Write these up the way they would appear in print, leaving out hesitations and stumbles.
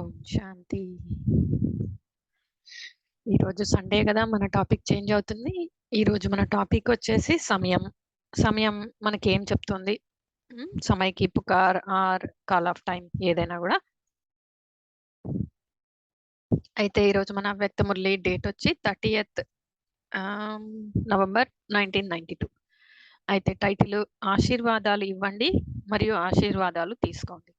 ఓం శాంతి. ఈరోజు సండే కదా, మన టాపిక్ చేంజ్ అవుతుంది. ఈరోజు మన టాపిక్ వచ్చేసి సమయం. సమయం మనకేం చెప్తుంది? సమయకి పుకార్ ఆర్ కాల్ ఆఫ్ టైం ఏదైనా కూడా. అయితే ఈరోజు మన అవ్యక్త మురళి డేట్ వచ్చి 30th నవంబర్ 1992. అయితే టైటిల్ ఆశీర్వాదాలు ఇవ్వండి మరియు ఆశీర్వాదాలు తీసుకోండి.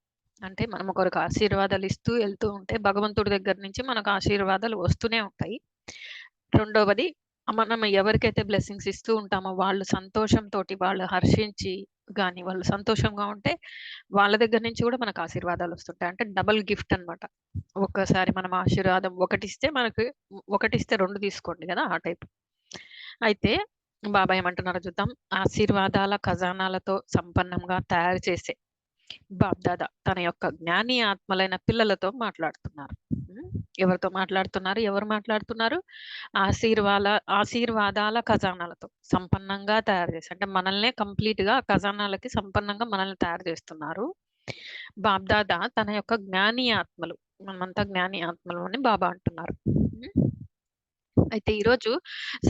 అంటే మనం ఒకరికి ఆశీర్వాదాలు ఇస్తూ వెళ్తూ ఉంటే భగవంతుడి దగ్గర నుంచి మనకు ఆశీర్వాదాలు వస్తూనే ఉంటాయి. రెండవది, మనం ఎవరికైతే బ్లెస్సింగ్స్ ఇస్తూ ఉంటామో వాళ్ళు సంతోషంతో, వాళ్ళు హర్షించి కానీ వాళ్ళు సంతోషంగా ఉంటే వాళ్ళ దగ్గర నుంచి కూడా మనకు ఆశీర్వాదాలు వస్తుంటాయి. అంటే డబుల్ గిఫ్ట్ అన్నమాట. ఒక్కసారి మనం ఆశీర్వాదం ఒకటిస్తే మనకు ఒకటిస్తే 2 తీసుకోండి కదా, ఆ టైప్. అయితే బాబా ఏమంటున్నారో చూద్దాం. ఆశీర్వాదాల ఖజానాలతో సంపన్నంగా తయారు చేసే బాబ్దాదా తన యొక్క జ్ఞాని ఆత్మలైన పిల్లలతో మాట్లాడుతున్నారు. ఎవరితో మాట్లాడుతున్నారు? ఎవరు మాట్లాడుతున్నారు? ఆశీర్వాదాల ఖజానాలతో సంపన్నంగా తయారు చేసి, అంటే మనల్నే కంప్లీట్ గా ఖజానాలకి సంపన్నంగా మనల్ని తయారు చేస్తున్నారు బాబ్దాదా తన యొక్క జ్ఞాని ఆత్మలు. మనమంతా జ్ఞాని ఆత్మలు అని బాబా అంటున్నారు. అయితే ఈరోజు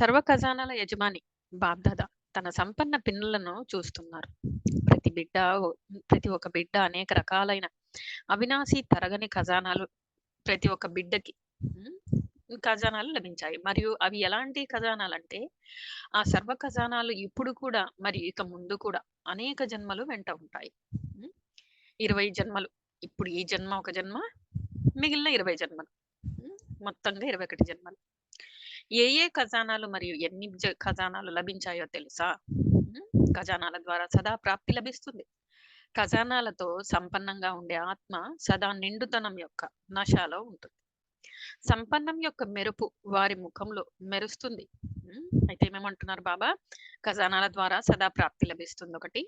సర్వ ఖజానాల యజమాని బాబ్దాదా తన సంపన్న పిల్లలను చూస్తున్నారు. ప్రతి ఒక్క బిడ్డ అనేక రకాలైన అవినాశి తరగని ఖజానాలు ప్రతి ఒక్క బిడ్డకి ఖజానాలు లభించాయి. మరియు అవి ఎలాంటి ఖజానాలు అంటే, ఆ సర్వ ఖజానాలు ఇప్పుడు కూడా మరియు ఇక ముందు కూడా అనేక జన్మలు వెంట ఉంటాయి. 20 జన్మలు. ఇప్పుడు ఈ జన్మ ఒక జన్మ, మిగిలిన 20 జన్మలు, మొత్తంగా 21 జన్మలు. ఏ ఏ ఖజానాలు మరియు ఎన్ని ఖజానాలు లభించాయో తెలుసా? ఖజానాల ద్వారా సదా ప్రాప్తి లభిస్తుంది. ఖజానాలతో సంపన్నంగా ఉండే ఆత్మ సదా నిండుతనం యొక్క నశాలో ఉంటుంది. సంపన్నం యొక్క మెరుపు వారి ముఖంలో మెరుస్తుంది. అయితే ఏమేమంటున్నారు బాబా? ఖజానాల ద్వారా సదా ప్రాప్తి లభిస్తుంది ఒకటి.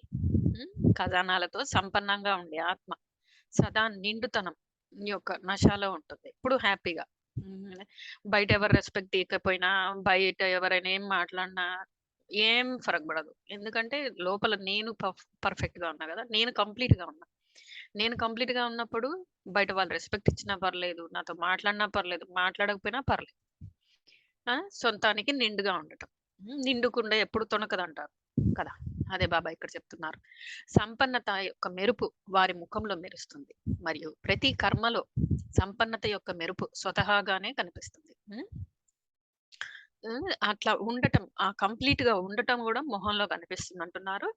ఖజానాలతో సంపన్నంగా ఉండే ఆత్మ సదా నిండుతనం యొక్క నశాలో ఉంటుంది. ఇప్పుడు హ్యాపీగా. బయట ఎవరు రెస్పెక్ట్ ఇవ్వకపోయినా, బయట ఎవరైనా ఏం మాట్లాడినా ఏం ఫరక్ పడదు. ఎందుకంటే లోపల నేను పర్ఫెక్ట్ గా ఉన్నా కదా, నేను కంప్లీట్ గా ఉన్నా. నేను కంప్లీట్ గా ఉన్నప్పుడు బయట వాళ్ళు రెస్పెక్ట్ ఇచ్చినా పర్లేదు, నాతో మాట్లాడినా పర్లేదు, మాట్లాడకపోయినా పర్లేదు. సొంతానికి నిండుగా ఉండటం. నిండుకుండా ఎప్పుడు తొణకదంటారు కదా, అదే బాబా ఇక్కడ చెప్తున్నారు. సంపన్నత యొక్క మెరుపు వారి ముఖంలో మెరుస్తుంది. మరియు ప్రతి కర్మలో సంపన్నత యొక్క మెరుపు స్వతహాగానే కనిపిస్తుంది. అట్లా ఉండటం, ఆ కంప్లీట్ గా ఉండటం కూడా మొహంలో కనిపిస్తుంది అంటున్నారు.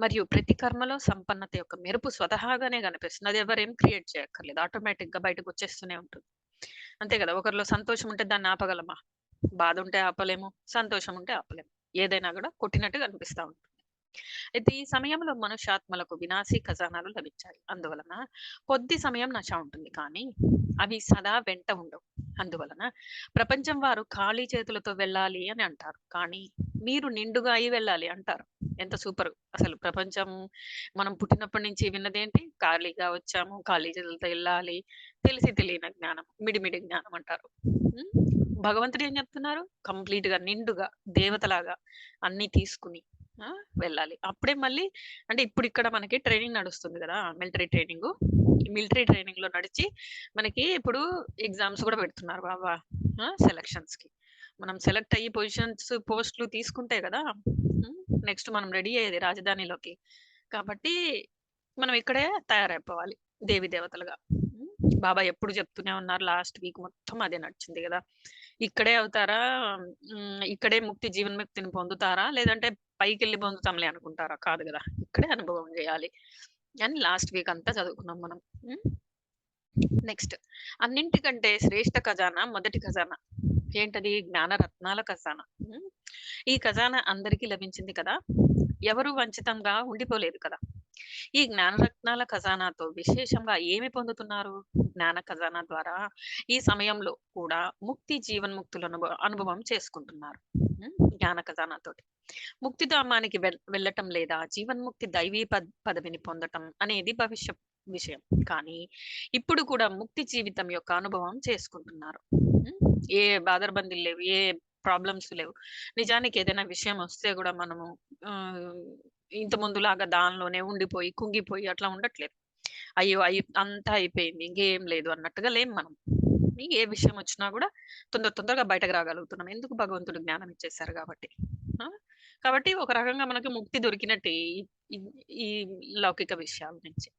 మరియు ప్రతి కర్మలో సంపన్నత యొక్క మెరుపు స్వతహాగానే కనిపిస్తుంది. అది ఎవరేం క్రియేట్ చేయక్కర్లేదు, ఆటోమేటిక్ గా బయటకు వచ్చేస్తూనే ఉంటుంది. అంతే కదా. ఒకరిలో సంతోషం ఉంటే దాన్ని ఆపగలమా? బాధ ఉంటే ఆపలేము, సంతోషం ఉంటే ఆపలేము. ఏదైనా కూడా కొట్టినట్టు కనిపిస్తా ఉంటుంది. అయితే ఈ సమయంలో మనుష్యాత్మలకు వినాశీ ఖజానాలు లభించాయి. అందువలన కొద్ది సమయం నశ ఉంటుంది, కానీ అవి సదా వెంట ఉండవు. అందువలన ప్రపంచం వారు ఖాళీ చేతులతో వెళ్ళాలి అని అంటారు, కానీ మీరు నిండుగా అయి వెళ్ళాలి అంటారు. ఎంత సూపర్ అసలు. ప్రపంచం మనం పుట్టినప్పటి నుంచి విన్నదేంటి? ఖాళీగా వచ్చాము, ఖాళీ చేతులతో వెళ్ళాలి, తెలిసి తెలియని జ్ఞానం, మిడిమిడి జ్ఞానం అంటారు. భగవంతుడు ఏం చెప్తున్నారు? కంప్లీట్ గా నిండుగా దేవతలాగా అన్ని తీసుకుని వెళ్ళాలి. అప్పుడే మళ్ళీ, అంటే ఇప్పుడు ఇక్కడ మనకి ట్రైనింగ్ నడుస్తుంది కదా, మిలిటరీ ట్రైనింగ్ లో నడిచి మనకి ఇప్పుడు ఎగ్జామ్స్ కూడా పెడుతున్నారు బాబా. సెలక్షన్స్ కి మనం సెలెక్ట్ అయ్యి పోస్టులు తీసుకుంటే కదా నెక్స్ట్ మనం రెడీ అయ్యేది రాజధానిలోకి. కాబట్టి మనం ఇక్కడే తయారైపోవాలి దేవి దేవతలుగా. బాబా ఎప్పుడు చెప్తూనే ఉన్నారు, లాస్ట్ వీక్ మొత్తం అదే నడిచింది కదా. ఇక్కడే అవుతారా, ఇక్కడే జీవన్ముక్తిని పొందుతారా, లేదంటే పైకి వెళ్ళి పొందుతాంలే అనుకుంటారా? కాదు కదా, ఇక్కడే అనుభవం చేయాలి అని లాస్ట్ వీక్ అంతా చదువుకున్నాం మనం. నెక్స్ట్, అన్నింటికంటే శ్రేష్ఠ ఖజానా, మొదటి ఖజానా ఏంటది? జ్ఞానరత్నాల ఖజానా. ఈ ఖజానా అందరికీ లభించింది కదా, ఎవరు వంచితంగా ఉండిపోలేదు కదా. ఈ జ్ఞానరత్నాల ఖజానాతో విశేషంగా ఏమి పొందుతున్నారు? జ్ఞాన ఖజానా ద్వారా ఈ సమయంలో కూడా ముక్తి జీవన్ముక్తులను అనుభవం చేసుకుంటున్నారు. జ్ఞాన ఖజానాతోటి ముక్తిధామానికి వెళ్ళటం లేదా జీవన్ముక్తి దైవీ పదవిని పొందటం అనేది భవిష్య విషయం, కానీ ఇప్పుడు కూడా ముక్తి జీవితం యొక్క అనుభవం చేసుకుంటున్నారు. ఏ బాదరబందీలు లేవు, ఏ ప్రాబ్లమ్స్ లేవు. నిజానికి ఏదైనా విషయం వస్తే కూడా మనము ఇంత ముందులాగా దానిలోనే ఉండిపోయి కుంగిపోయి అట్లా ఉండట్లేదు. అయ్యో! అంతా అయిపోయింది. ఇంకేం లేదు అన్నట్టుగా లేం మనం. ఏ విషయం వచ్చినా గూడా తొందరగా బయటకు రాగలుగుతున్నాం. ఎందుకు? భగవంతుడు జ్ఞానం ఇచ్చేసారు గాబట్టి. ఆ! కాబట్టి ఒక రకంగా మనకు ముక్తి దొరికినట్టే ఈ ఈ లౌకిక విషయాల నుంచి.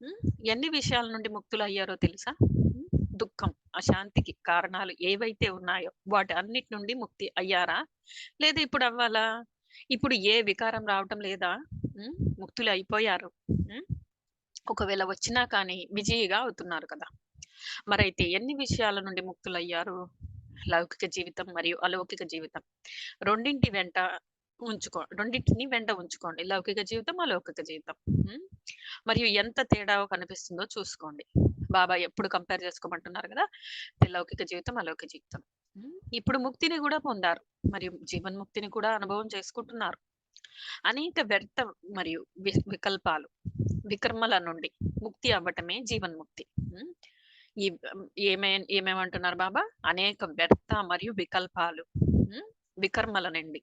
హ్మ్. ఎన్ని విషయాల నుండి ముక్తులయ్యారో తెలుసా? దుఃఖం, అశాంతికి కారణాలు ఏవైతే ఉన్నాయో వాటి అన్నిటి నుండి ముక్తి అయ్యారా? లేదా ఇప్పుడు అవ్వాలా? ఇప్పుడు ఏ వికారం రావటం లేదా? హ్మ్. ముక్తులయిపోయారు. హ్మ్. ఒకవేళ వచ్చినా కానీ విజయిగా అవుతున్నారు కదా! మరైతే ఎన్ని విషయాల నుండి ముక్తులయ్యారు? లౌకిక జీవితం మరియు అలౌకిక జీవితం. రెండింటి వెంట రెండిటిని వెంట ఉంచుకోండి. లౌకిక జీవితం, అలౌకిక జీవితం. హ్మ్. మరియు ఎంత తేడా కనిపిస్తుందో చూసుకోండి. బాబా ఎప్పుడు కంపేర్ చేసుకోమంటున్నారు గదా! లౌకిక జీవితం, అలౌకిక జీవితం. హ్మ్. ఇప్పుడు ముక్తిని గూడా పొందారు. మరియు జీవన్ముక్తిని కూడా అనుభవం చేసుకుంటున్నారు. అనేక వ్యర్థ మరియు వికల్పాలు, వికర్మల నుండి ముక్తి అవ్వటమే జీవన్ముక్తి. హ్మ్. ఈ ఏమేమంటున్నారు బాబా? అనేక వ్యర్థ మరియు వికల్పాలు, హ్మ్. వికర్మల నుండి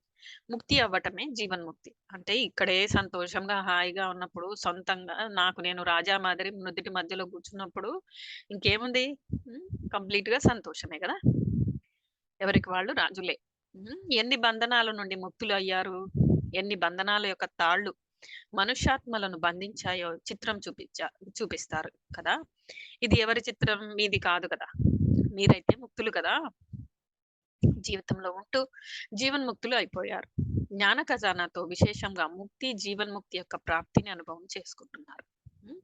ముక్తి అవ్వటమే జీవన్ముక్తి. అంటే ఇక్కడే సంతోషంగా, హాయిగా ఉన్నప్పుడు సొంతంగా నాకు నేను రాజా మాదిరి నుదిటి మధ్యలో కూర్చున్నప్పుడు ఇంకేముంది? హ్మ్. కంప్లీట్‌గా సంతోషమే గదా! ఎవరికి వాళ్ళు రాజులే. ఎన్ని బంధనాల నుండి ముక్తులయ్యారు? ఎన్ని బంధనాల యొక్క తాళ్ళు మనుష్యాత్మలను బంధించాయో చిత్రం చూపిస్తారు కదా! ఇది ఎవరి చిత్రం? మీది కాదు కదా! మీరైతే ముక్తులు కదా! జీవితంలో ఉంటూ జీవన్ముక్తులు అయిపోయారు. జ్ఞాన ఖజానాతో విశేషంగా ముక్తి, జీవన్ముక్తి యొక్క ప్రాప్తిని అనుభవం చేసుకుంటున్నారు. హ్మ్.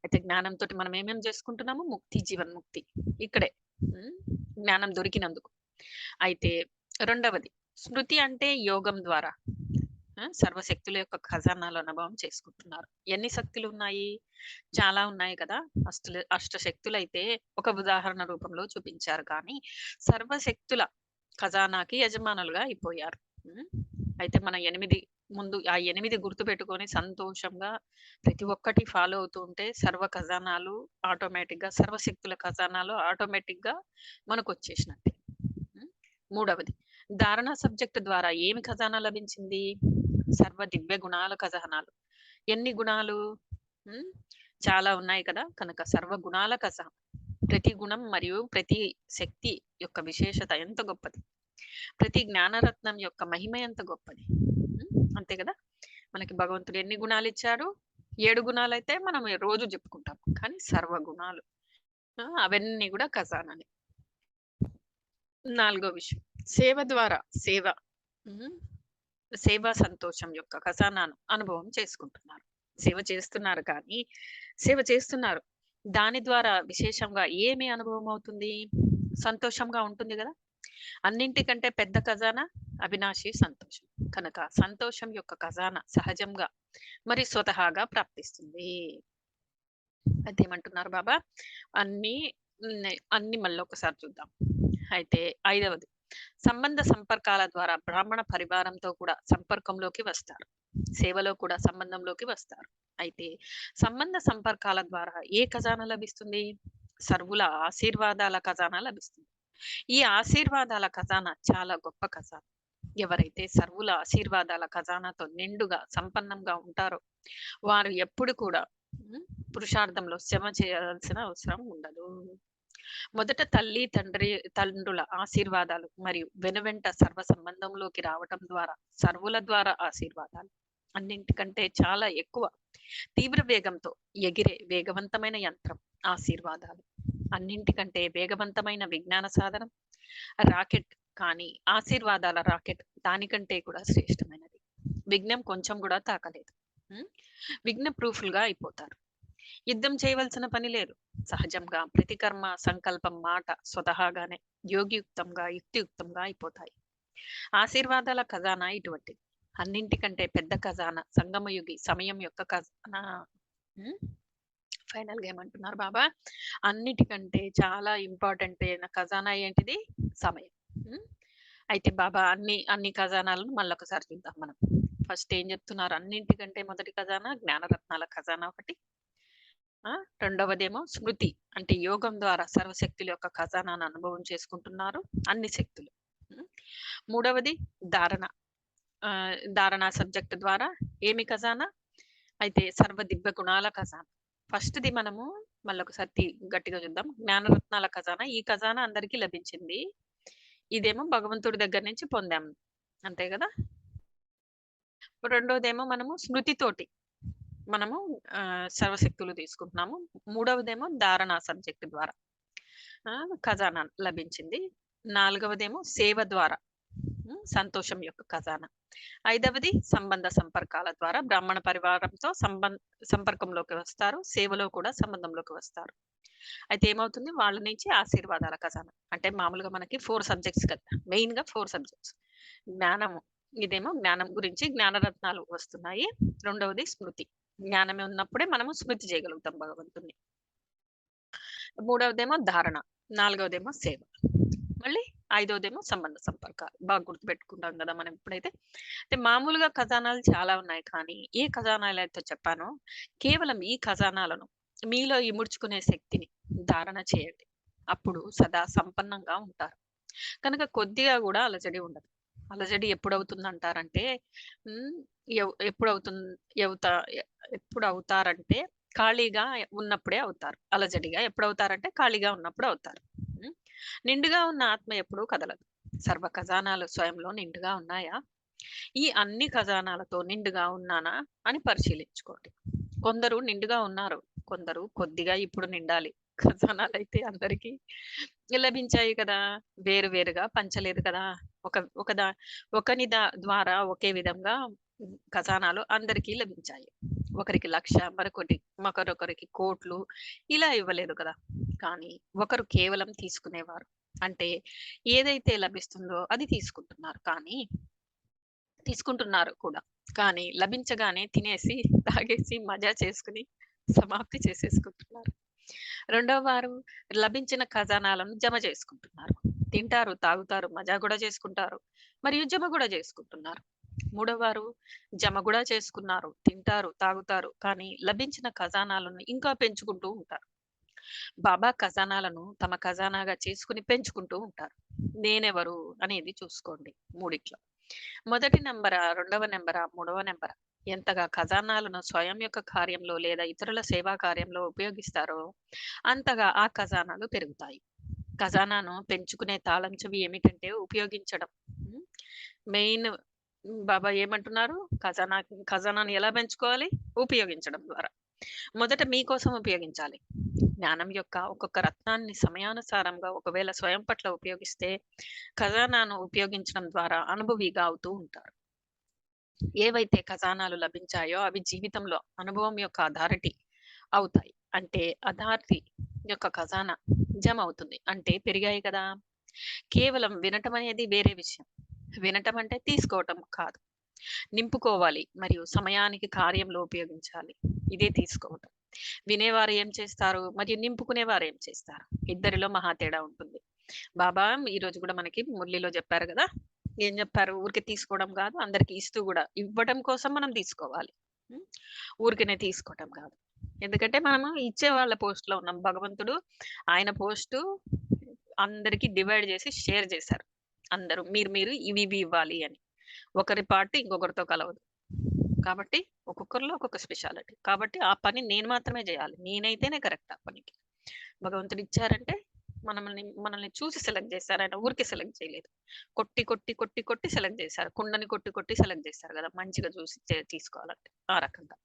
అయితే జ్ఞానంతోటి మనం ఏమేం చేసుకుంటున్నాము? ముక్తి, జీవన్ముక్తి. ఇక్కడే. హ్మ్. జ్ఞానం దొరికినందుకు. అయితే రెండవది స్మృతి అంటే యోగం ద్వారా సర్వశక్తుల యొక్క ఖజానాలు అనుభవం చేసుకుంటున్నారు. ఎన్ని శక్తులున్నాయి? చాలా ఉన్నాయి కదా! అష్టశక్తులైతే ఒక ఉదాహరణ రూపంలో చూపించారు కానీ, సర్వశక్తుల ఖజానాకి యజమానులుగా అయిపోయారు. హ్మ్. అయితే మన 8 ముందు ఆ 8 గుర్తుపెట్టుకొని సంతోషంగా ప్రతి ఒక్కటి ఫాలో అవుతూ ఉంటే సర్వ ఖజానాలు ఆటోమేటిక్‌గా సర్వశక్తుల ఖజానాలు ఆటోమేటిక్‌గా మనకొచ్చేసినట్టే. హ్మ్. మూడవది ధారణ సబ్జెక్ట్ ద్వారా ఏమి ఖజానా లభించింది? సర్వ దివ్య గుణాల ఖజానాలు. ఎన్ని గుణాలు? హ్మ్. చాలా ఉన్నాయి కదా! కనుక సర్వ గుణాల ఖజానా. ప్రతి గుణం మరియు ప్రతి శక్తి యొక్క విశేషత ఎంత గొప్పది. ప్రతి జ్ఞానరత్నం యొక్క మహిమ ఎంత గొప్పది. అంతే కదా! మనకి భగవంతుడు ఎన్ని గుణాలిచ్చారు? 7 గుణాలైతే మనం రోజు చెప్పుకుంటాం. కానీ సర్వ గుణాలు. అవన్నీ కూడా ఖజానానే. నాలుగో విషయం. సేవ ద్వారా సేవ. హ్మ్. సేవా సంతోషం యొక్క ఖజానాను అనుభవం చేసుకుంటున్నారు. సేవ చేస్తున్నారు కానీ, సేవ చేస్తున్నారు. దాని ద్వారా విశేషంగా ఏమి అనుభవం అవుతుంది? సంతోషంగా ఉంటుంది గదా! అన్నింటికంటే పెద్ద ఖజానా అవినాశి సంతోషం. కనుక సంతోషం యొక్క ఖజానా సహజంగా మరి స్వతహాగా ప్రాప్తిస్తుంది. అయితే ఏమంటున్నారు బాబా? అన్నీ అన్నీ మళ్ళొకసారి చూద్దాం. అయితే ఐదవది సంబంధ సంపర్కాల ద్వారా బ్రాహ్మణ పరివారంతో కూడా సంపర్కంలోకి వస్తారు. సేవలో కూడా సంబంధంలోకి వస్తారు. అయితే సంబంధ సంపర్కాల ద్వారా ఏ ఖజానా లభిస్తుంది? సర్వుల ఆశీర్వాదాల ఖజానా లభిస్తుంది. ఈ ఆశీర్వాదాల ఖజానా చాలా గొప్ప ఖజానా. ఎవరైతే సర్వుల ఆశీర్వాదాల ఖజానాతో నిండుగా సంపన్నంగా ఉంటారో వారు ఎప్పుడు కూడా హ్మ్, పురుషార్థంలో శ్రమ చేయాల్సిన అవసరం ఉండదు. మొదట తల్లి, తండ్రుల ఆశీర్వాదాలు మరియు వెనువెంట సర్వ సంబంధంలోకి రావటం ద్వారా సర్వుల ద్వారా ఆశీర్వాదాలు అన్నింటికంటే చాలా ఎక్కువ తీవ్ర వేగంతో ఎగిరే వేగవంతమైన యంత్రం ఆశీర్వాదాలు. అన్నింటికంటే వేగవంతమైన విజ్ఞాన సాధనం రాకెట్. కానీ ఆశీర్వాదాల రాకెట్ దానికంటే కూడా శ్రేష్టమైనది. విఘ్నం కొంచెం కూడా తాకలేదు. ఉం? విఘ్న ప్రూఫ్‌లుగా అయిపోతారు. యుద్ధం చేయవలసిన పని లేదు. సహజంగా ప్రతి కర్మ, సంకల్పం, మాట స్వతహాగానే యోగియుక్తంగా, యుక్తియుక్తంగా అయిపోతాయి. ఆశీర్వాదాల ఖజానా ఇటువంటిది. అన్నింటికంటే పెద్ద ఖజానా సంగమయుగి సమయం యొక్క ఖజానా. హ్మ్. ఫైనల్‌గా ఏమంటున్నారు బాబా? అన్నిటికంటే చాలా ఇంపార్టెంట్ అయిన ఖజానా ఏంటిది? సమయం. హ్మ్. అయితే బాబా అన్ని ఖజానాలను మళ్ళొకసారి చూద్దాం మనం. ఫస్ట్ ఏం చెప్తున్నారు? అన్నింటికంటే మొదటి ఖజానా జ్ఞానరత్నాల ఖజానా ఒకటి. ఆ! రెండవదేమో స్మృతి. అంటే యోగం ద్వారా సర్వశక్తుల యొక్క ఖజానాను అనుభవం చేసుకుంటున్నారు అన్ని శక్తులు. హ్మ్. మూడవది ధారణ. ధారణ సబ్జెక్ట్ ద్వారా ఏమి ఖజానా? అయితే సర్వ దివ్య గుణాల ఖజానా. ఫస్ట్‌ది మనము మళ్ళొకసారి గట్టిగా చూద్దాం. జ్ఞానరత్నాల ఖజానా. ఈ ఖజానా అందరికీ లభించింది. ఇదేమో భగవంతుడి దగ్గర నుంచి పొందాం. అంతే గదా! రెండోదేమో మనము స్మృతితోటి మనము సర్వశక్తులు తీసుకుంటున్నాము. మూడవదేమో ధారణ సబ్జెక్ట్ ద్వారా ఖజానా లభించింది. నాలుగవదేమో సేవ ద్వారా సంతోషం యొక్క ఖజానా. ఐదవది సంబంధ సంపర్కాల ద్వారా బ్రాహ్మణ పరివారంతో సంపర్కంలోకి వస్తారు. సేవలో కూడా సంబంధంలోకి వస్తారు. అయితే ఏమవుతుంది? వాళ్ళ నుంచి ఆశీర్వాదాల ఖజానా. అంటే మామూలుగా మనకి 4 సబ్జెక్ట్స్ కదా! మెయిన్‌గా 4 సబ్జెక్ట్స్. జ్ఞానము. ఇదేమో జ్ఞానం గురించి జ్ఞానరత్నాలు వస్తున్నాయి. రెండవది స్మృతి. జ్ఞానమే ఉన్నప్పుడే మనము స్మృతి చేయగలుగుతాం భగవంతుడిని. మూడవదేమో ధారణ. నాలుగవదేమో సేవ. మళ్ళీ ఐదవదేమో సంబంధ సంపర్కాలు. బాగా గుర్తుపెట్టుకుంటాం గదా! మనం ఎప్పుడైతే అయితే మామూలుగా ఖజానాలు చాలా ఉన్నాయి. కానీ ఏ ఖజానాలైతే చెప్పానో కేవలం ఈ ఖజానాలను మీలో ఇముడ్చుకునే శక్తిని ధారణ చేయండి. అప్పుడు సదా సంపన్నంగా ఉంటారు. కనుక కొద్దిగా గూడా అలజడి ఉండదు. అలజడి ఎప్పుడవుతుందంటారంటే హ్మ్. ఎప్పుడవుతున్ అవుతా ఎప్పుడవుతారంటే ఖాళీగా ఉన్నప్పుడే అవుతారు. అలజడిగా ఎప్పుడవుతారంటే ఖాళీగా ఉన్నప్పుడు అవుతారు. హ్మ్. నిండుగా ఉన్న ఆత్మ ఎప్పుడూ కదలదు. సర్వ ఖజానాలు స్వయంలో నిండుగా ఉన్నాయా? ఈ అన్ని ఖజానాలతో నిండుగా ఉన్నానా అని పరిశీలించుకోండి. కొందరు నిండుగా ఉన్నారు. కొందరు కొద్దిగా ఇప్పుడు నిండాలి. ఖజానాలైతే అందరికీ లభించాయి కదా! వేరు వేరుగా పంచలేదు కదా! ఒక ఒక దా ఒకని ద్వారా ఒకే విధంగా ఖజానాలు అందరికీ లభించాయి. ఒకరికి 1,00,000 మరొకరికి కోట్లు ఇలా ఇవ్వలేదు కదా! కానీ ఒకరు కేవలం తీసుకునేవారు. అంటే ఏదైతే లభిస్తుందో అది తీసుకుంటున్నారు కూడా. కానీ లభించగానే తినేసి, తాగేసి, మజా చేసుకొని సమాప్తి చేసేసుకుంటున్నారు. రెండో వారు లభించిన ఖజానాలను జమ చేసుకుంటున్నారు. తింటారు, తాగుతారు, మజా గూడా చేసుకుంటారు. మరియు జమ గూడా చేసుకుంటున్నారు. మూడో వారు జమ గూడా చేసుకున్నారు. తింటారు, తాగుతారు. కానీ లభించిన ఖజానాలను ఇంకా పెంచుకుంటూ ఉంటారు. బాబా ఖజానాలను తమ ఖజానాగా చేసుకొని పెంచుకుంటూ ఉంటారు. నేనెవరు అనేది చూసుకోండి మూడిట్లో. మొదటి నంబరా, రెండవ నంబరా, మూడవ నంబరా? ఎంతగా ఖజానాలను స్వయం యొక్క కార్యంలో లేదా ఇతరుల సేవా కార్యంలో ఉపయోగిస్తారో, అంతగా ఆ ఖజానాలు పెరుగుతాయి. ఖజానాను పెంచుకునే తాళం చెవి ఏమిటంటే ఉపయోగించడం. హ్మ్. మెయిన్ బాబా ఏమంటున్నారు? ఖజానాని ఎలా పెంచుకోవాలి? ఉపయోగించడం ద్వారా. మొదట మీకోసం ఉపయోగించాలి. జ్ఞానం యొక్క ఒక్కొక్క రత్నాన్ని సమయానుసారంగా ఒకవేళ స్వయం పట్ల ఉపయోగిస్తే, ఖజానాను ఉపయోగించడం ద్వారా అనుభవిగా అవుతూ ఉంటారు. ఏవైతే ఖజానాలు లభించాయో అవి జీవితంలో అనుభవం యొక్క అథారిటీ అవుతాయి. అంటే అథారిటీ యొక్క ఖజానా జమ అవుతుంది. అంటే పెరిగాయి కదా! కేవలం వినటం అనేది వేరే విషయం. వినటం అంటే తీసుకోవటం కాదు. నింపుకోవాలి మరియు సమయానికి కార్యంలో ఉపయోగించాలి. ఇదే తీసుకోవటం. వినేవారు ఏం చేస్తారు? మరియు నింపుకునేవారు ఏం చేస్తారు? ఇద్దరిలో మహా తేడా ఉంటుంది. బాబా ఈరోజు గూడా మనకి మురళిలో చెప్పారు గదా! ఏం జెప్పారు? ఊరికే తీసుకోవడం గాదు, అందరికి ఇస్తూ గూడా ఇవ్వడం కోసం మనం తీసుకోవాలి. హ్మ్. ఊరికనే తీసుకోవటం గాదు. ఎందుకంటే మనము ఇచ్చే వాళ్ళ పోస్ట్‌లో ఉన్నాం. భగవంతుడు ఆయన పోస్టు అందరికి డివైడ్ జేసి షేర్ జేశారు. అందరూ మీరు మీరు ఇవి ఇవి ఇవ్వాలి అని. ఒకరి పార్ట్ ఇంకొకరితో కలవదు. కాబట్టి ఒక్కొక్కరిలో ఒక్కొక్క స్పెషాలిటీ. కాబట్టి ఆ పని నేను మాత్రమే జేయాలి. నేనైతేనే కరెక్ట్ ఆ పనికి. భగవంతుడు ఇచ్చారంటే మనల్ని చూసి సెలెక్ట్ చేశారు. ఆయన ఊరికే సెలెక్ట్ చేయలేదు. కొట్టి సెలెక్ట్ చేశారు. కుండని కొట్టి సెలెక్ట్ చేశారు గదా! మంచిగా చూసి తీసుకోవాలంటే. ఆ రకంగా.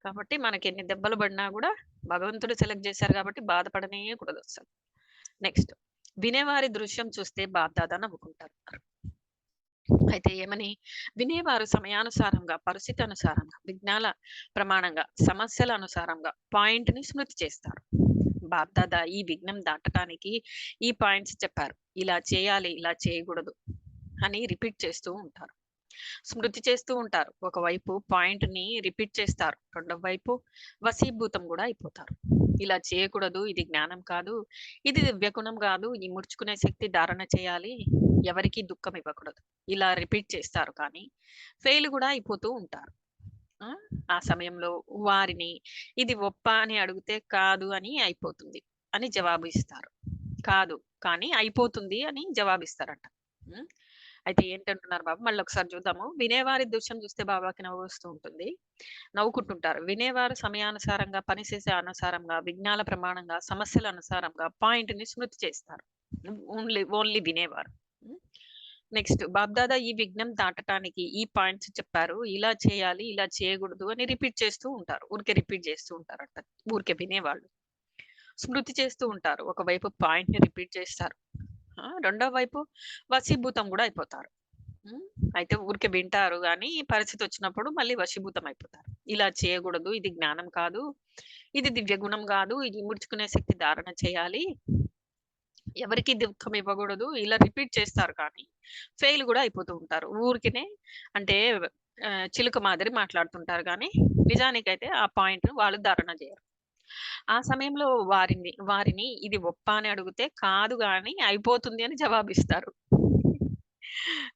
కాబట్టి మనకెన్ని దెబ్బలు పడినా గూడా భగవంతుడు సెలెక్ట్ చేశారు కాబట్టి బాధపడనే కూడదసలు. నెక్స్ట్ వినేవారి దృశ్యం చూస్తే బాప్దాదా నవ్వుకుంటారు. అయితే ఏమని? వినేవారు సమయానుసారంగా, పరిస్థితి అనుసారంగా, విజ్ఞాన ప్రమాణంగా, సమస్యల అనుసారంగా పాయింట్‌ని స్మృతి చేస్తారు. బాప్దాదా ఈ విఘ్నం దాటటానికి ఈ పాయింట్స్ చెప్పారు. ఇలా చేయాలి, ఇలా చేయకూడదు అని రిపీట్ చేస్తూ ఉంటారు. స్మృతి చేస్తూ ఉంటారు. ఒకవైపు పాయింట్‌ని రిపీట్ చేస్తారు. రెండో వైపు వశీభూతం గూడా అయిపోతారు. ఇలా చేయకూడదు, ఇది జ్ఞానం కాదు, ఇది దివ్యగుణం గాదు, ఈ ముడుచుకునే శక్తి ధారణ చేయాలి, ఎవరికీ దుఃఖం ఇవ్వకూడదు. ఇలా రిపీట్ చేస్తారు కానీ ఫెయిల్ గూడా అయిపోతూ ఉంటారు. ఆ! ఆ సమయంలో వారిని ఇది ఒప్పా అని అడిగితే కాదు అని అయిపోతుంది అని జవాబు ఇస్తారు. కాదు కానీ అయిపోతుంది అని జవాబిస్తారంట. హ్మ్. అయితే ఏంటంటున్నారు బాబా? మళ్ళొకసారి చూద్దాము. వినేవారి దృశ్యం చూస్తే బాబాకి నవ్వొస్తూ ఉంటుంది. నవ్వుకుంటుంటారు. వినేవారు సమయానుసారంగా, పని చేసే అనుసారంగా, విజ్ఞాన ప్రమాణంగా, సమస్యల అనుసారంగా పాయింట్‌ని స్మృతి చేస్తారు. ఓన్లీ వినేవారు. హ్మ్. నెక్స్ట్ బాబ్దాదా ఈ విఘ్నం దాటటానికి ఈ పాయింట్స్ చెప్పారు. ఇలా చేయాలి, ఇలా చేయకూడదు అని రిపీట్ చేస్తూ ఉంటారు. ఊరికే రిపీట్ చేస్తూ ఉంటారంట. ఊరికే వినేవాళ్ళు. స్మృతి చేస్తూ ఉంటారు. ఒకవైపు పాయింట్‌ని రిపీట్ చేస్తారు. రెండో వైపు వశీభూతం గూడా అయిపోతారు. హ్మ్. అయితే ఊరికే వింటారు గానీ, పరిస్థితొచ్చినప్పుడు మళ్ళీ వశీభూతం అయిపోతారు. ఇలా చేయగూడదు, ఇది జ్ఞానం కాదు, ఇది దివ్య గుణం గాదు, ఇది ఇముడ్చుకునే శక్తి ధారణ చేయాలి, ఎవరికీ దుఃఖం ఇవ్వగూడదు, ఇలా రిపీట్ చేస్తారు కానీ, ఫెయిల్ గూడా అయిపోతూ ఉంటారు. ఊరికినే అంటే చిలుక మాదిరి మాట్లాడుతుంటారు గానీ, నిజానికైతే ఆ పాయింట్‌ని వాళ్ళు ధారణ జేయరు. ఆ సమయంలో వారిని ఇది ఒప్పా అని అడిగితే కాదు గాని అయిపోతుంది అని జవాబిస్తారు.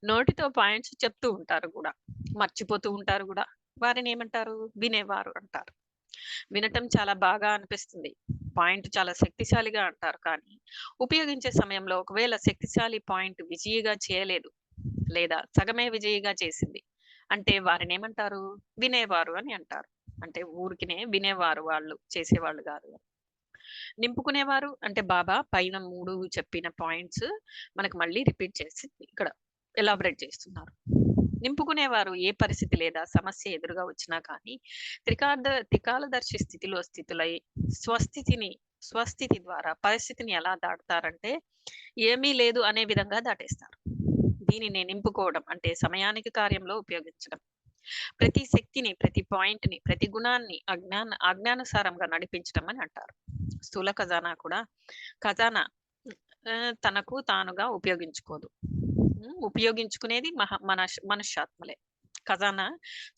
నోటితో పాయింట్స్ చెప్తూ ఉంటారు గూడా. మర్చిపోతూ ఉంటారు గూడా. వారినేమంటారు? వినేవారు అంటారు. వినటం చాలా బాగా అనిపిస్తుంది. పాయింట్ చాలా శక్తిశాలిగా అంటారు కానీ, ఉపయోగించే సమయంలో ఒకవేళ శక్తిశాలి పాయింట్ విజయిగా చేయలేదు, లేదా సగమే విజయిగా చేసింది. అంటే వారినేమంటారు? వినేవారు అని అంటారు. అంటే ఊరికినే వినేవారు వాళ్ళు, చేసేవాళ్ళు గాదు. నింపుకునేవారు అంటే బాబా పైన 3 చెప్పిన పాయింట్స్ మనకు మళ్ళీ రిపీట్ చేసి ఇక్కడ ఎలాబరేట్ చేస్తున్నారు. నింపుకునేవారు ఏ పరిస్థితి లేదా సమస్య ఎదురుగా వచ్చినా కానీ త్రికాలదర్శి స్థితులై స్వస్థితి ద్వారా పరిస్థితిని ఎలా దాటుతారంటే ఏమీ లేదు అనే విధంగా దాటేస్తారు. దీనిని నింపుకోవడం అంటే సమయానికి కార్యంలో ఉపయోగించడం. ప్రతి శక్తిని, ప్రతి పాయింట్‌ని, ప్రతి గుణాన్ని ఆజ్ఞానుసారంగా నడిపించడం అని అంటారు. స్థూల ఖజానా కూడా ఖజానా తనకు తానుగా ఉపయోగించుకోదు. ఉపయోగించుకునేది మనుష్యాత్మలే. ఖజానా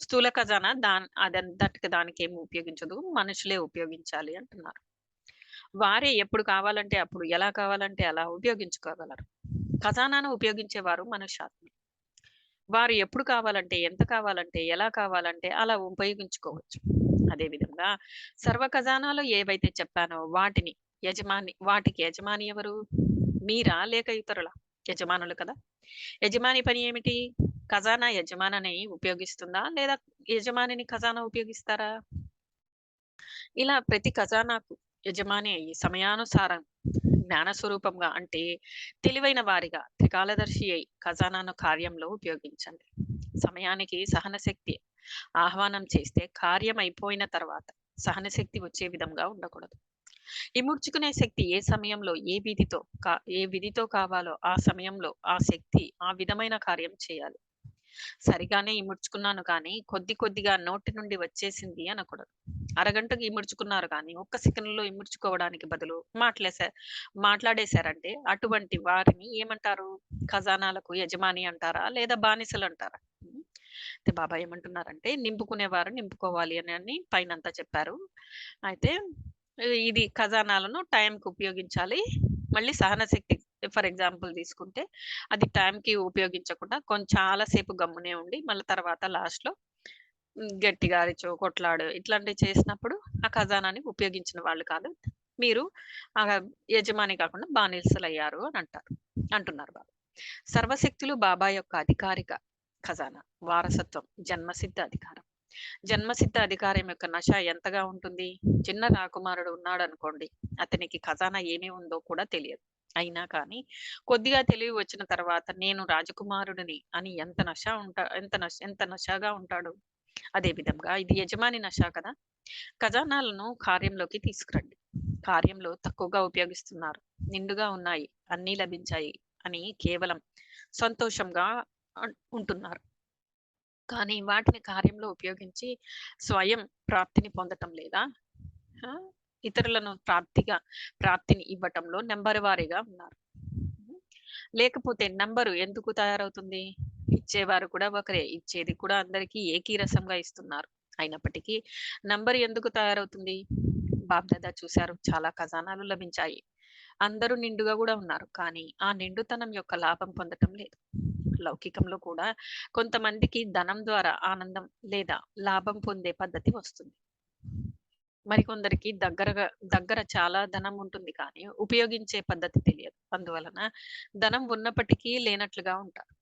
స్థూల ఖజానా అదంతటికి దానికేమి ఉపయోగించదు. మనుషులే ఉపయోగించాలి అంటున్నారు. వారే ఎప్పుడు కావాలంటే అప్పుడు, ఎలా కావాలంటే అలా ఉపయోగించుకోగలరు. ఖజానాను ఉపయోగించేవారు మనుష్యాత్మలు. వారు ఎప్పుడు కావాలంటే, ఎంత కావాలంటే, ఎలా కావాలంటే అలా ఉపయోగించుకోవచ్చు. అదేవిధంగా సర్వ ఖజానాలో ఏవైతే చెప్పానో వాటికి యజమాని ఎవరు? మీరా? లేక ఇతరులా? యజమానులు కదా! యజమాని పని ఏమిటి? ఖజానా యజమానిని ఉపయోగిస్తుందా? లేదా యజమానిని ఖజానా ఉపయోగిస్తారా? ఇలా ప్రతి ఖజానాకు యజమాని అయ్యి సమయానుసారం జ్ఞాన స్వరూపంగా అంటే తెలివైన వారిగా త్రికాలదర్శి అయి ఖజానాను కార్యంలో ఉపయోగించండి. సమయానికి సహనశక్తి ఆహ్వానం చేస్తే కార్యం అయిపోయిన తర్వాత సహనశక్తి వచ్చే విధంగా ఉండకూడదు. ఇముడ్చుకునే శక్తి ఏ సమయంలో ఏ విధితో కావాలో ఆ సమయంలో ఆ శక్తి ఆ విధమైన కార్యం చేయాలి. సరిగానే ఇముడ్చుకున్నాను కానీ కొద్దిగా నోటి నుండి వచ్చేసింది అనకూడదు. అరగంటకి ఇముడ్చుకున్నారు కానీ ఒక్క సెకన్‌లో ఇముడ్చుకోవడానికి బదులు మాట్లాడేశారంటే అటువంటి వారిని ఏమంటారు? ఖజానాలకు యజమాని అంటారా? లేదా బానిసలు అంటారా? అయితే బాబా ఏమంటున్నారంటే నింపుకునేవారు నింపుకోవాలి అని పైనంతా చెప్పారు. అయితే ఇది ఖజానాలను టైంకి ఉపయోగించాలి. మళ్ళీ సహనశక్తి ఫర్ ఎగ్జాంపుల్ తీసుకుంటే అది టైంకి ఉపయోగించకుండా చాలా సేపు గమ్మునే ఉండి మళ్ళీ తర్వాత లాస్ట్‌లో గట్టిగా అరిచో, కొట్లాడో ఇట్లాంటివి చేసినప్పుడు ఆ ఖజానాని ఉపయోగించిన వాళ్ళు కాదు. మీరు యజమాని కాకుండా బానిసలయ్యారు అని అంటున్నారు బాబా. సర్వశక్తులు బాబా యొక్క అధికారిక ఖజానా, వారసత్వం, జన్మసిద్ధ అధికారం. జన్మసిద్ధ అధికారం యొక్క నశ ఎంతగా ఉంటుంది? చిన్న రాకుమారుడు ఉన్నాడనుకోండి, అతనికి ఖజానా ఏమి ఉందో కూడా తెలియదు. అయినా కానీ కొద్దిగా తెలివి వచ్చిన తర్వాత నేను రాజకుమారుడిని అని ఎంత నశగా ఉంటాడు. అదే విధంగా ఇది యజమాని నశ కదా! ఖజానాలను కార్యంలోకి తీసుకురండి. కార్యంలో తక్కువగా ఉపయోగిస్తున్నారు. నిండుగా ఉన్నాయి, అన్నీ లభించాయి అని కేవలం సంతోషంగా ఉంటున్నారు. కానీ వాటిని కార్యంలో ఉపయోగించి స్వయం ప్రాప్తిని పొందటం లేదా? ఆ! ఇతరులను ప్రాప్తిని ఇవ్వటంలో నంబర్ వారీగా ఉన్నారు. లేకపోతే నంబరు ఎందుకు తయారవుతుంది? ఇచ్చేవారు కూడా ఒకరే. ఇచ్చేది కూడా అందరికీ ఏకీరసంగా ఇస్తున్నారు. అయినప్పటికీ నంబర్ ఎందుకు తయారవుతుంది? బాబ్దాదా చూశారు చాలా ఖజానాలు లభించాయి. అందరూ నిండుగా గూడా ఉన్నారు. కానీ ఆ నిండుతనం యొక్క లాభం పొందటం లేదు. లౌకికంలో కూడా కొంతమందికి ధనం ద్వారా ఆనందం లేదా లాభం పొందే పద్ధతి వస్తుంది. మరికొందరికి దగ్గర చాలా ధనం ఉంటుంది కానీ ఉపయోగించే పద్ధతి తెలియదు. అందువలన ధనం ఉన్నప్పటికీ లేనట్లుగా ఉంటారు.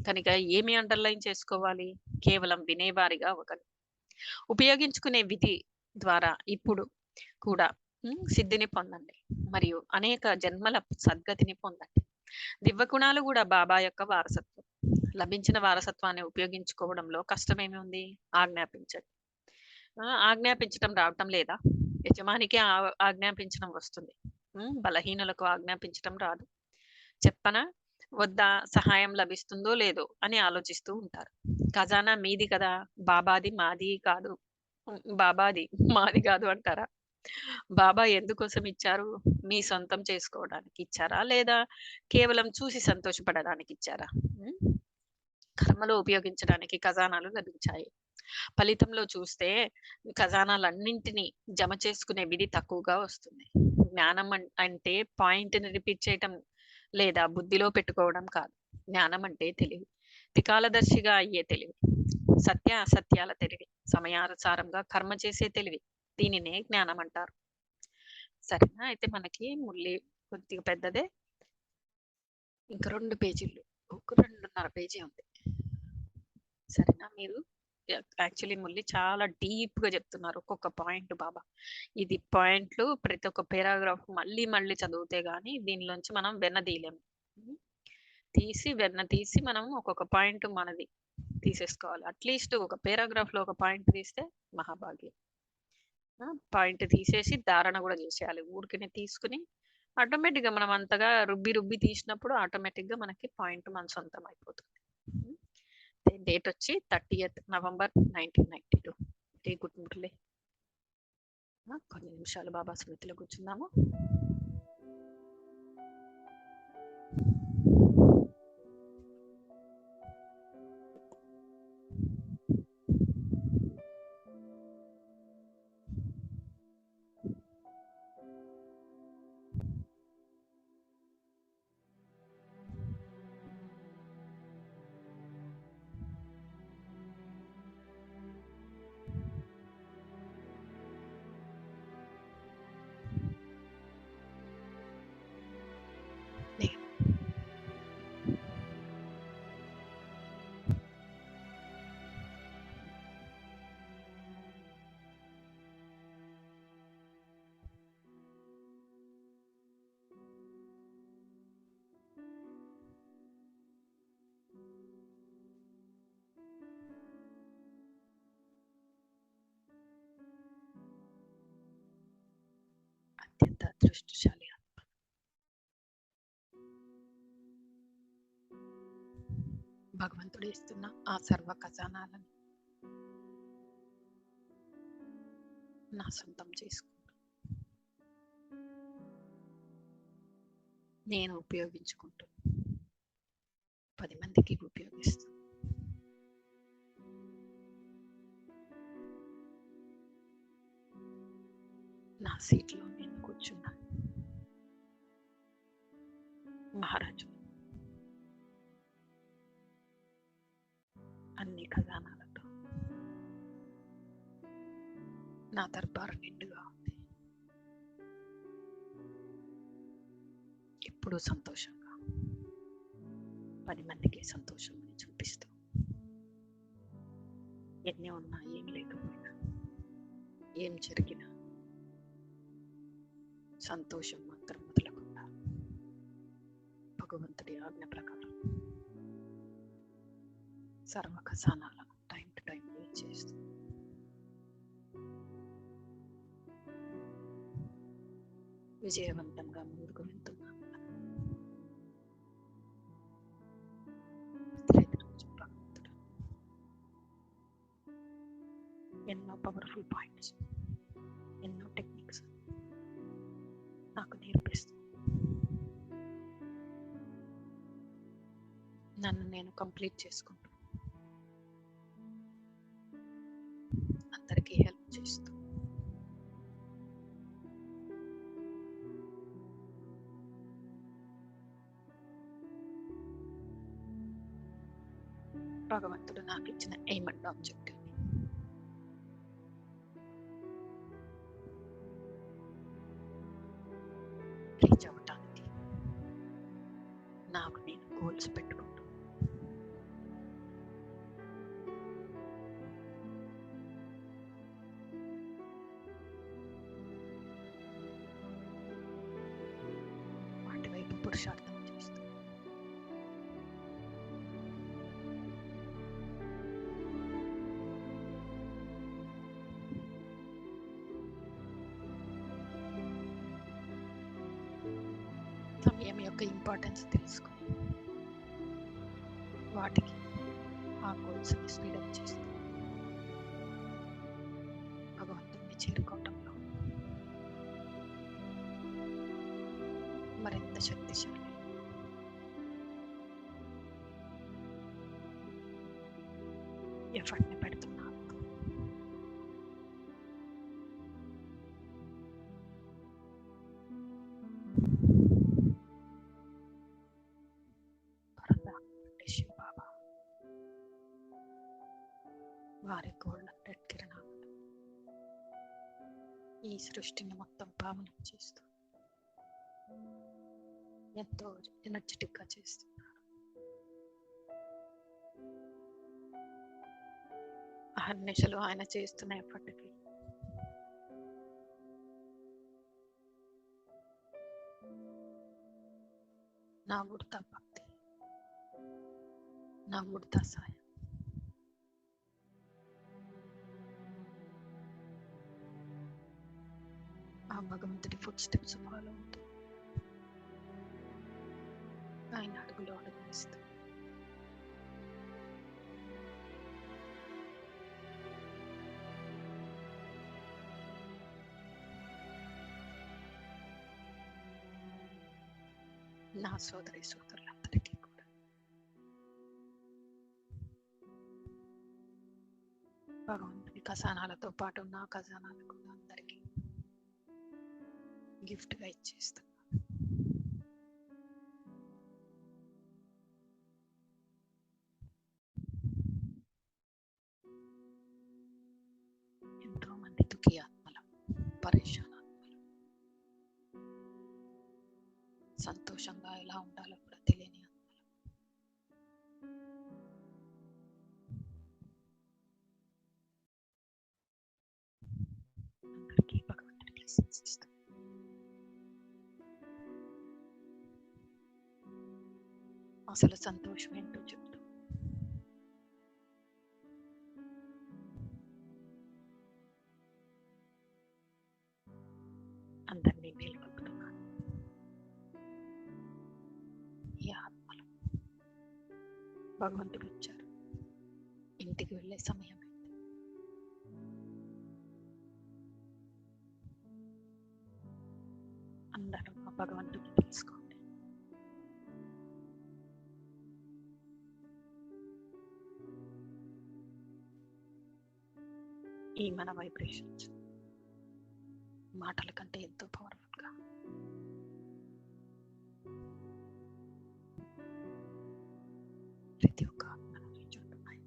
కనుక ఏమి అండర్‌లైన్ చేసుకోవాలి? కేవలం వినేవారిగా అవ్వకండి. ఉపయోగించుకునే విధి ద్వారా ఇప్పుడు కూడా సిద్ధిని పొందండి. మరియు అనేక జన్మల సద్గతిని పొందండి. దివ్యగుణాలు గూడా బాబా యొక్క వారసత్వం. లభించిన వారసత్వాన్ని ఉపయోగించుకోవడంలో కష్టమేమి ఉంది? ఆజ్ఞాపించండి. ఆజ్ఞాపించటం రావటం లేదా? యజమానికి ఆజ్ఞాపించడం వస్తుంది. బలహీనులకు ఆజ్ఞాపించటం రాదు. చెప్పనా? వద్దా? సహాయం లభిస్తుందో లేదో అని ఆలోచిస్తూ ఉంటారు. ఖజానా మీది కదా! బాబాది మాది కాదు. బాబాది మాది కాదు అంటారా? బాబా ఎందుకోసం ఇచ్చారు? మీ సొంతం చేసుకోవడానికి ఇచ్చారా? లేదా కేవలం చూసి సంతోషపడడానికి ఇచ్చారా? హ్మ్. కర్మలో ఉపయోగించడానికి ఖజానాలు లభించాయి. ఫలితంలో చూస్తే ఖజానాలన్నింటినీ జమ చేసుకునే విధి తక్కువగా వస్తుంది. జ్ఞానం అంటే పాయింట్‌ని రిపీట్ చేయటం లేదా బుద్ధిలో పెట్టుకోవడం కాదు. జ్ఞానం అంటే తెలివి. త్రికాలదర్శిగా అయ్యే తెలివి. సత్య అసత్యాల తెలివి. సమయానుసారంగా కర్మ చేసే తెలివి. దీనినే జ్ఞానం అంటారు. సరేనా? అయితే మనకి ముల్లి కొద్దిగా పెద్దదే. ఇంక 2 పేజీలు. ఒక 2:30 పేజీ ఉంది. సరేనా? మీరు యాక్చువల్లీ ముల్లి చాలా డీప్‌గా చెప్తున్నారు. ఒక్కొక్క పాయింట్ బాబా. ఇది పాయింట్లు ప్రతి ఒక్క పారాగ్రాఫ్ మళ్ళీ మళ్ళీ చదివితే గాని దీనిలోంచి మనం వెన్నదీయలేము. హ్మ్. వెన్న తీసి మనం ఒక్కొక్క పాయింట్ మనది తీసేసుకోవాలి. అట్‌లీస్ట్ ఒక పారాగ్రాఫ్‌లో ఒక పాయింట్ తీస్తే మహాభాగ్యం. పాయింట్ తీసేసి ధారణ గూడా చేసేయాలి. ఊరికనే తీసుకొని ఆటోమేటిక్‌గా మనం అంతగా రుబ్బి తీసినప్పుడు ఆటోమేటిక్‌గా మనకి పాయింట్ మన సొంతం అయిపోతుంది. హ్మ్. డేట్ వచ్చి 30th November 1992. Very good Murali. కొన్ని నిమిషాలు బాబా స్మృతిలో కూర్చుందాము. అత్యంత అదృష్టశాలి ఆత్మ. భగవంతుడు ఇస్తున్న ఆ సర్వ ఖజానాలను నా సొంతం చేసుకుంటూ నేను ఉపయోగించుకుంటూ 10 మందికి ఉపయోగిస్తూ నా సీట్లో నేను కూర్చున్నాను. మహారాజు అన్ని ఖజానాలతో నా దర్బారు నిండుగా ఉంది. ఎప్పుడూ సంతోషంగా 10 మందికి సంతోషం చూపిస్తూ ఎన్ని ఉన్నా ఏం లేకపోయినా ఏం జరిగినా సంతోషం మాత్రం మొదలకుండా భగవంతుడి ఆజ్ఞ ప్రకారం సర్వ ఖజానాలను టైం టు టైం చేస్తూ విజయవంతంగా ముందుకు వెళ్తున్నాను. భగవంతుడు ఎన్నో పవర్ఫుల్ పాయింట్స్, ఎన్నో టెక్నిక్స్ నాకు నేర్పిస్తూ నన్ను నేను కంప్లీట్ చేసుకుంటూ అందరికీ హెల్ప్ చేస్తూ భగవంతుడు నాకు ఇచ్చిన ఎయిమ్ అండ్ ఆబ్జెక్టివ్ రీచ్ అవ్వటానికి నాకు నేను గోల్స్ పెట్టుకుంటూ పురుషార్థం చేస్తూ సమయం యొక్క ఇంపార్టెన్స్ తెలుసుకొని వాటికి ఆ గోల్స్ని స్పీడప్ చేస్తూ భగవంతుడిని చేరుకోవటంలో మరింత శక్తిశాలి ఎఫర్ట్ని పెడుతున్నాను. బాబా వారి గోల్డెన్ రెడ్ కిరణాలు ఈ సృష్టిని మొత్తం పావనం చేస్తూ ఎంతో ఎనర్జెటిక్ గా చేస్తున్నారు. అహర్నిశలు ఆయన చేస్తున్న ఎప్పటికీ నా ఉడతా భక్తి, నా ఉడతా సాయం ఆ భగవంతుడి ఫుట్ స్టెప్స్ ఫాలో అవుతూ ఆయన అడుగులో అడుగు వేస్తూ నా సోదరి సోదరులందరికీ కూడా భగవంతుడి ఖజానాలతో పాటు నా ఖజానాలు కూడా అందరికీ గిఫ్ట్గా ఇచ్చేస్తాను. ఎంతో మంది దుఃఖి ఆత్మలు, పరేషాన్ ఆత్మలు, సంతోషంగా ఎలా ఉండాలో కూడా తెలియని ఆత్మలు అందరికీ భగవంతుడి బ్లెస్సింగ్స్ ఇస్తాను. అసలు సంతోషం ఏంటో చెప్తూ అందరినీ మేల్కొల్పుతున్నాను. ఈ ఆత్మలు భగవంతుడు వచ్చారు, ఇంటికి వెళ్ళే సమయం అయింది. అందరూ ఆ భగవంతుడిని తెలుసుకోండి. ఈ మన వైబ్రేషన్స్ మాటల కంటే ఎంతో పవర్ఫుల్ గా ప్రతి ఒక్క ఆత్మను రీచ్ అవుతున్నాయి.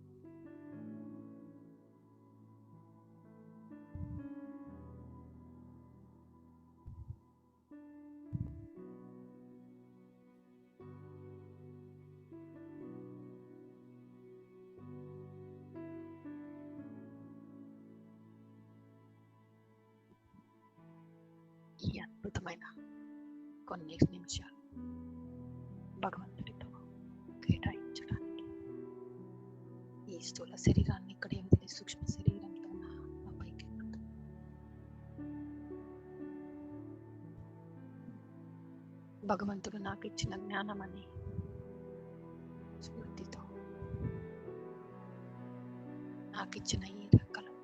ఈ అద్భుతమైన కొన్ని నిమిషాలు భగవంతుడితో కేటాయించడానికి ఈ స్థూల శరీరాన్ని ఇక్కడే వదిలి సూక్ష్మ శరీరంతో నా ఆత్మ పైకి ఎక్కుతుంది. భగవంతుడు నాకు ఇచ్చిన జ్ఞానం అనే స్ఫూర్తితో నాకు ఇచ్చిన ఈ రెక్కలు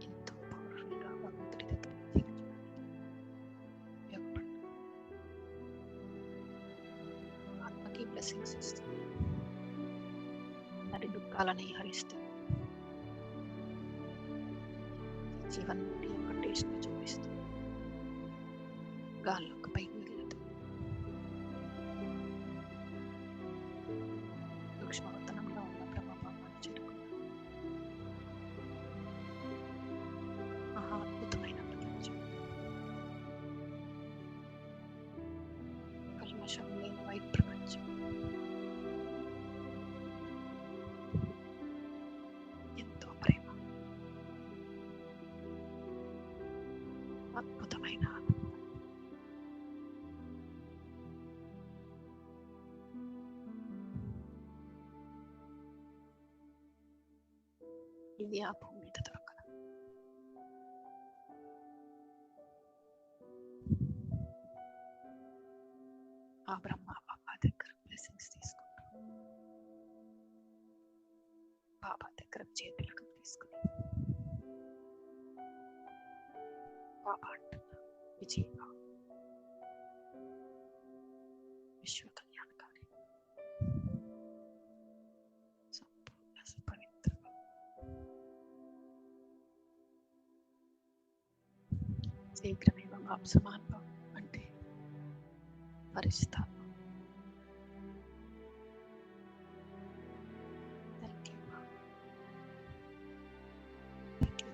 ఎంతో పవర్ఫుల్ గా భగవంతుడి దగ్గర ఆత్మకి బ్లెస్సింగ్స్ ఇస్తుంది. అందరి దుఃఖాలని హరిస్తూ జీవన్ నుండి ఒక టేస్ట్ ని చూపిస్తూ గాల్లోకి పైకి వెళ్ళదు. సూక్ష్మవతనంలో ఉన్న ప్రభావాన్ని చేరుకున్నాను. మహా అద్భుతమైన ప్రపంచం, కల్మషం లేని వైట్ ప్రపంచం, ఎంతో ప్రేమ, అద్భుతమైన ఆనందం. ఇది ఆ భూమి మీద దొరకదు. ఆ బ్రహ్మ బాబా దగ్గర బ్లెస్సింగ్స్ తీసుకుంటాం. బాబా దగ్గర చేతులకు తీసుకుని బాబా అంటున్నా, విజయ విశ్వ కళ్యాణకారి, సంపూర్ణ పవిత్ర, శీఘ్రమేవ మాం సమాన్భవం అంటే పరిస్థానం.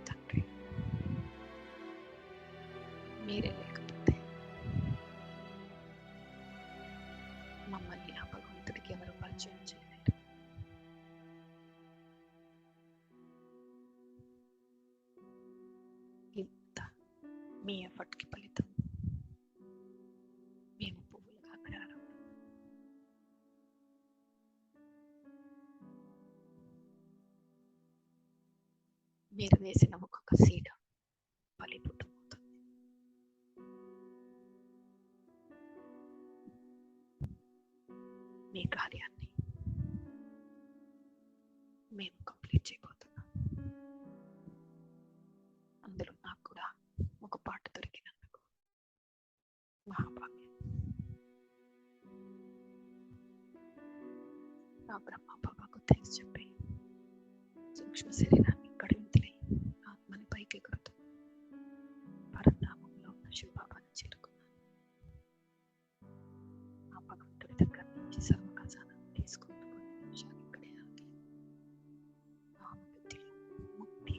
తండ్రి, మీరే లేకపోతే మమ్మల్ని ఆ భగవంతుడికి ఎవరు పరిచయం చేయలేరు. ఇంత మీ ఎఫర్ట్కి ఫలితం మేము పువ్వులుగా పెరగడం. మీరు వేసిన ఒక్కొక్క సీడ్ ఫలిపుట్టమవుతుంది. మీ కార్యాన్ని మేము కంప్లీట్ చేయబోతున్నాం. అందులో నాకు కూడా ఒక పాట దొరికినందుకు మహాభాగ్యం. ఆ బ్రహ్మ బాబాకు థ్యాంక్స్ చెప్పి సూక్ష్మ శరీరాన్ని కడివింతలై ఆత్మని పైకి ఎగురుతూ పరంధామంలో ఉన్న శివబాబాను చేరుకున్నాను. ఆ భగవంతుడి దగ్గర నుంచి సర్వ ఖజానాన్ని తీసుకుంటూ కొన్ని నిమిషాలు ఇక్కడే ఆగి బుద్ధిలో ముక్తి,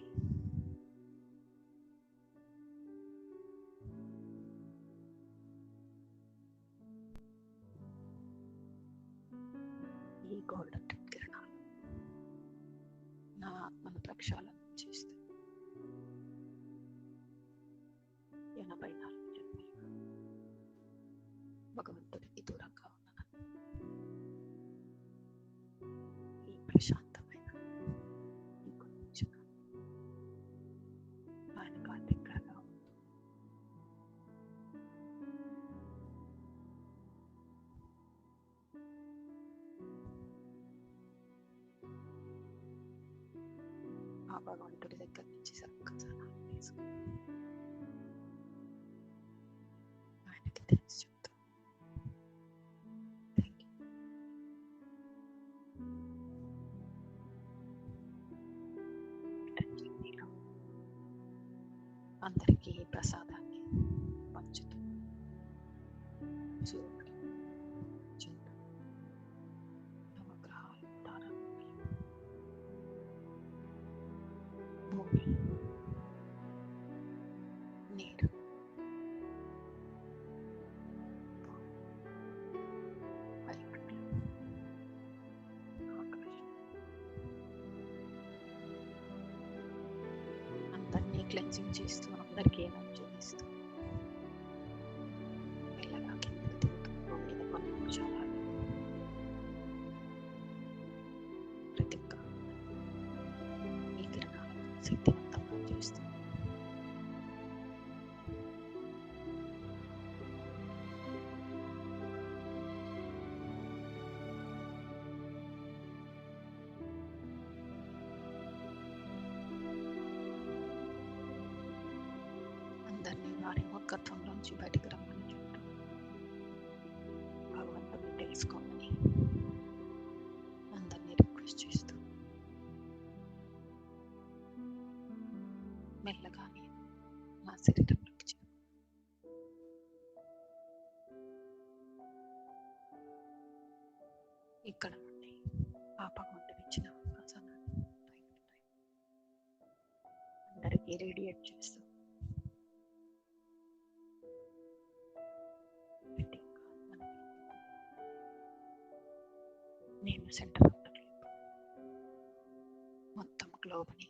ఈ గోల్డెన్ కిరణాలు నా ఆత్మను ప్రక్షాళన చేస్తూ 84 జన్మలుగా భగవంతుడికి దూరంగా ఉన్నాను. ఈ ప్రశాంతమైన ఈ కొంచెం ఆయనకు దగ్గరగా ఉంటూ ఆ భగవంతుడి దగ్గర నుంచి సర్వఖజానాన్ని తీసుకుని ఆయనకి థ్యాంక్స్ చెప్తాను. Thank you. జర్నీలో అందరికీ ఈ ప్రసాదాన్ని పంచుతూ సూర్యుడు, చంద్రుడు, నవగ్రహాలు, తారాగణాలు, భూమి, నీరు, వాయుమండలం, ఆకాశం అందరినీ క్లెన్సింగ్ చేస్తూ అందరికీ ఎనర్జీ ఇస్తూ మెల్లగా కిందకి దిగుతూ భూమి మీద కొన్ని నిమిషాలు ఆగి ప్రతి ఒక్క ఈ కిరణాలను శక్తివంతంగా చేస్తూ అందరినీ వారి మూర్ఖత్వంలోంచి బయటకు రమ్మని చెప్తూ భగవంతుడిని తెలుసుకోమని అందరినీ రిక్వెస్ట్ చేస్తూ మెల్లగా నేను నా శరీరంలోకి చేరు. ఇక్కడ నుండి ఆ భగవంతుడు ఇచ్చిన ఖజానాన్ని అందరికీ రేడియేట్ చేస్తూ ప్రతి ఒక్క ఆత్మని నేను సెంటర్ ఆఫ్ ద గ్లోబ్, మొత్తం గ్లోబ్ని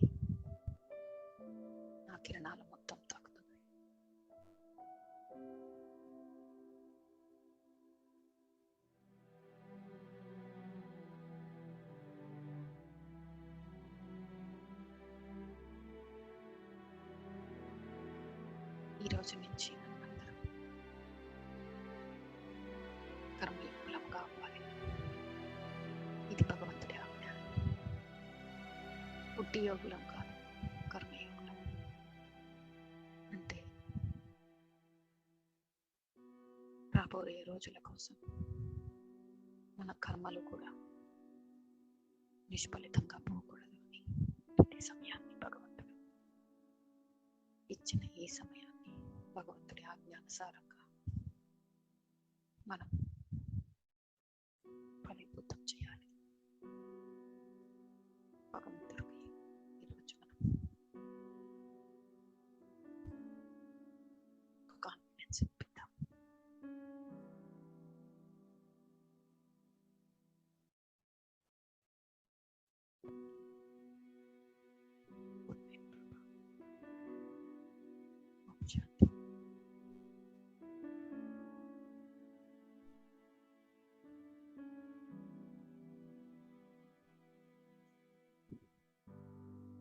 నా కిరణాలు మొత్తం తాకుతున్నాయి. రోజు నుంచి మనమందరం కర్మయోగులంగా అవ్వాలి. ఇది భగవంతుడి ఆజ్ఞ. పుట్టి యోగులం కాదు, కర్మయోగులం. అంటే రాబోయే రోజుల కోసం మన కర్మలు కూడా నిష్ఫలితంగా పోకూడదు అని ఈ సమయాన్ని భగవంతుడు ఇచ్చిన ఈ సమయాన్ని భగవంతుడి ఆజ్ఞానుసారంగా మనం ఫలీభూతం చేయాలి. భగవంతుడికి ఈరోజు మనం ఒక కాన్ఫిడెన్స్ ఇప్పిద్దాం. శాంతి.